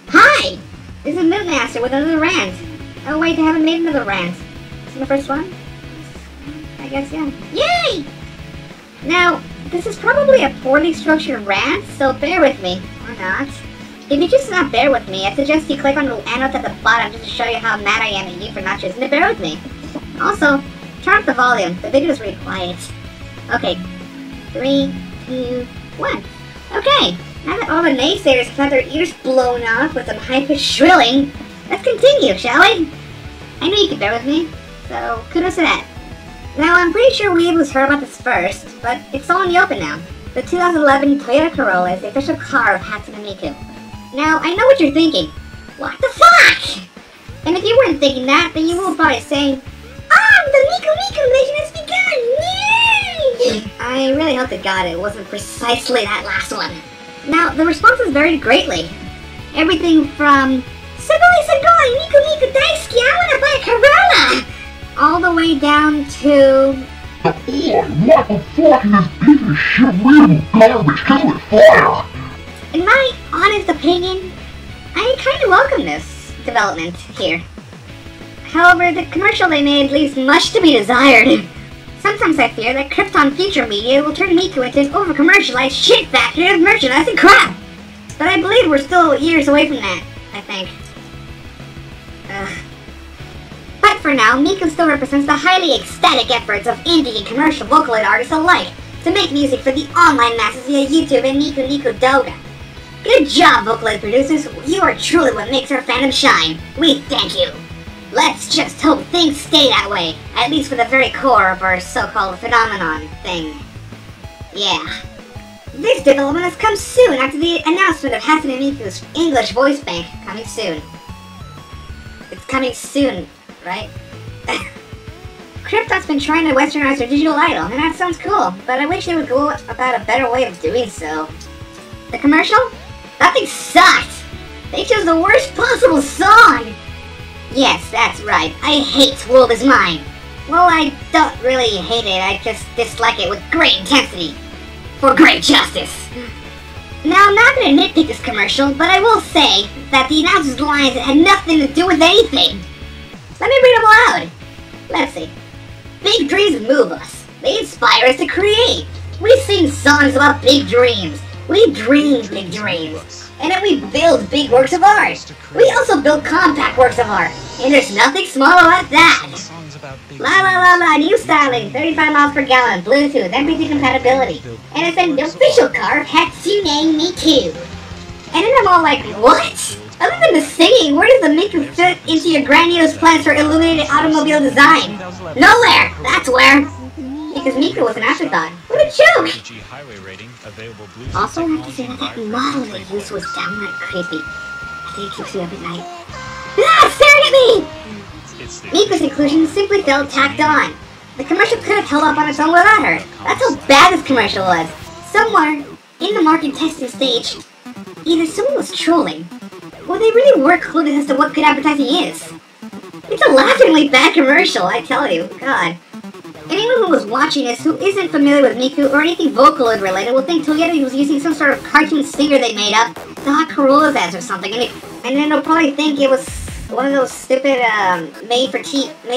Hi! This is Moonmaster with another rant. Oh wait, I haven't made another rant. This is the first one? I guess, yeah. Yay! Now, this is probably a poorly structured rant, so bear with me. Or not. If you just not bear with me, I suggest you click on the annotate at the bottom just to show you how mad I am at you for not choosing to bear with me. Also, turn up the volume. The video is really quiet. Okay. 3, 2, 1. Okay. Now that all the naysayers have had their ears blown off with some high-pitched shrilling, let's continue, shall we? I knew you could bear with me, so kudos to that. Now, I'm pretty sure Weebos heard about this first, but it's all in the open now. The 2011 Toyota Corolla is the official car of Hatsune Miku. Now, I know what you're thinking. What the fuck? And if you weren't thinking that, then you will probably say, the Miku Nation has begun! Yay! I really hope to God it wasn't precisely that last one. Now, the responses varied greatly. Everything from, Sugoi, Miku Daisuki, I wanna buy a Corolla! All the way down to... What the fuck is this piece of shit weird garbage? Kill with fire! In my honest opinion, I kind of welcome this development here. However, the commercial they made leaves much to be desired. Sometimes I fear that Krypton future media will turn Miku into an over-commercialized shit factory of merchandise and crap! But I believe we're still years away from that, I think. But for now, Miku still represents the highly ecstatic efforts of indie and commercial Vocaloid artists alike to make music for the online masses via YouTube and Niku Doga. Good job, Vocaloid producers. You are truly what makes our fandom shine. We thank you. Let's just hope things stay that way, at least for the very core of our so-called phenomenon thing. Yeah. This development has come soon after the announcement of Hatsune Miku's English voice bank coming soon. It's coming soon, right? Krypton's been trying to westernize their digital idol, and that sounds cool, but I wish they would go about a better way of doing so. The commercial? That thing sucked! They chose the worst possible song! Yes, that's right, I hate World Is Mine. Well, I don't really hate it, I just dislike it with great intensity. For great justice! Now, I'm not gonna nitpick this commercial, but I will say that the announcer's lines had nothing to do with anything. Let me read them aloud. Let's see. Big dreams move us. They inspire us to create. We sing songs about big dreams. We dream big dreams. And then we build big works of art. We also build compact works of art. And there's nothing small about that. La, new styling, 35 miles per gallon, Bluetooth, MP3 compatibility. And it's an official car of Hatsune Miku. And then I'm all like, what? Other than the singing, where does the Miku fit into your grandiose plans for illuminated automobile design? Nowhere! That's where! Because Miku was an afterthought. What a joke! Also, I have to say that that model they used was downright creepy. I think it keeps you up at night. Ah! Staring at me! Miku's inclusion simply felt tacked on. The commercial could have held up on its own without her. That's how bad this commercial was. Somewhere, in the market testing stage, either someone was trolling, or they really were clueless as to what good advertising is. It's a laughingly bad commercial, I tell you. God. Anyone who was watching this who isn't familiar with Miku or anything Vocaloid related will think Toyota was using some sort of cartoon singer they made up to hot Corolla's ads or something, and then they'll probably think it was one of those stupid made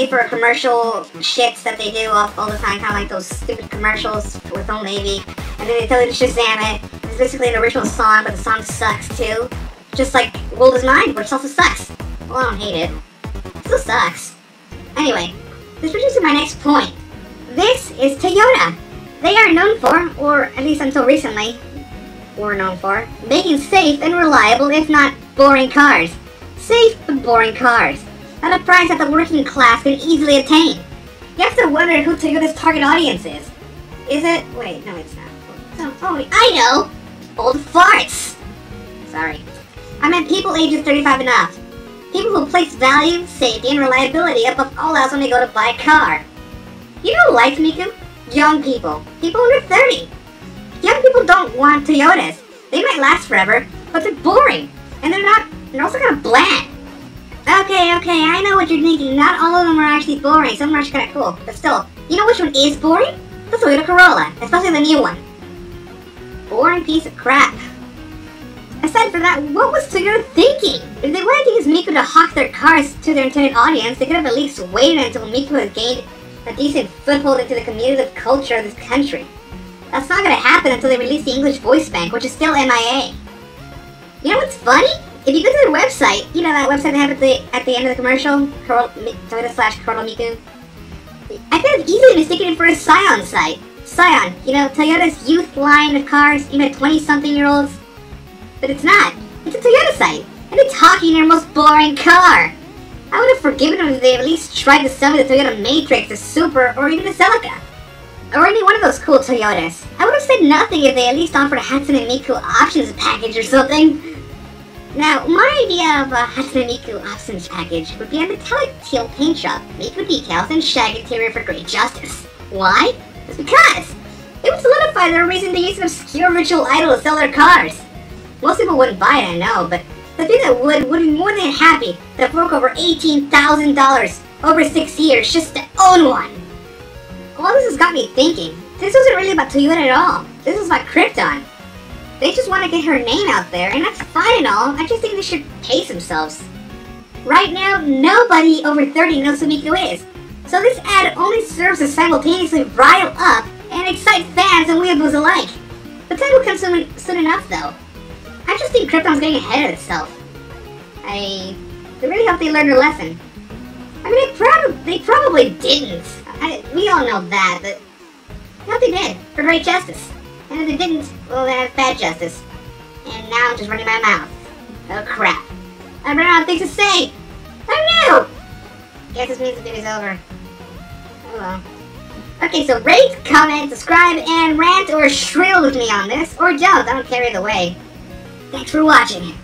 for a commercial shits that they do all the time, kind of like those stupid commercials with Old Navy, and then they tell you to Shazam it. It's basically an original song, but the song sucks too. Just like World Is Mine, which also sucks. Well, I don't hate it. It still sucks. Anyway, this brings me to my next point. This is Toyota. They are known for, or at least until recently, were known for, making safe and reliable, if not boring cars. Safe but boring cars. At a price that the working class can easily attain. You have to wonder who Toyota's target audience is. Is it? Wait, no it's not. Oh, I know! Old farts! Sorry. I meant people ages 35 and up. People who place value, safety, and reliability above all else when they go to buy a car. You know who likes Miku? Young people. People under 30. Young people don't want Toyotas. They might last forever, but they're boring. And they're also kind of bland. Okay, I know what you're thinking. Not all of them are actually boring. Some are actually kind of cool. But still, you know which one is boring? The Toyota Corolla, especially the new one. boring piece of crap. Aside from that, what was Toyota thinking? If they wanted to use Miku to hawk their cars to their intended audience, they could have at least waited until Miku had gained a decent foothold into the communicative culture of this country. That's not going to happen until they release the English voice bank, which is still MIA. You know what's funny? If you go to their website, you know that website they have at the end of the commercial, Toyota/Koroto Miku? I could have easily mistaken it for a Scion site. Scion, you know, Toyota's youth line of cars, aimed at 20-something-year-olds. But it's not. It's a Toyota site, and it's hawking their most boring car. I would have forgiven them if they at least tried to sell me the Toyota Matrix, the Super, or even the Celica. Or any one of those cool Toyotas. I would have said nothing if they at least offered a Hatsune Miku options package or something. Now, my idea of a Hatsune Miku options package would be a metallic teal paint job, Miku decals, and shag interior for great justice. Why? It's because it would solidify their reason to use an obscure ritual idol to sell their cars. Most people wouldn't buy it, I know, but the people that would be more than happy to fork over $18,000 over 6 years just to own one. All this has got me thinking, this wasn't really about Toyota at all. This was about Krypton. They just want to get her name out there, and that's fine and all. I just think they should pace themselves. Right now, nobody over 30 knows who Miku is. So this ad only serves to simultaneously rile up and excite fans and weeaboos alike. The time will come soon enough, though. I just think Krypton's getting ahead of itself. I really hope they learned their lesson. I mean, they probably didn't. We all know that, but I hope they did, for great justice. And if they didn't, well, they have bad justice. And now I'm just running my mouth. Oh crap. I ran out of things to say! Oh no! Guess this means the video's over. Oh well. Okay, so rate, comment, subscribe, and rant or shrill with me on this, or don't, I don't care either way. Thanks for watching.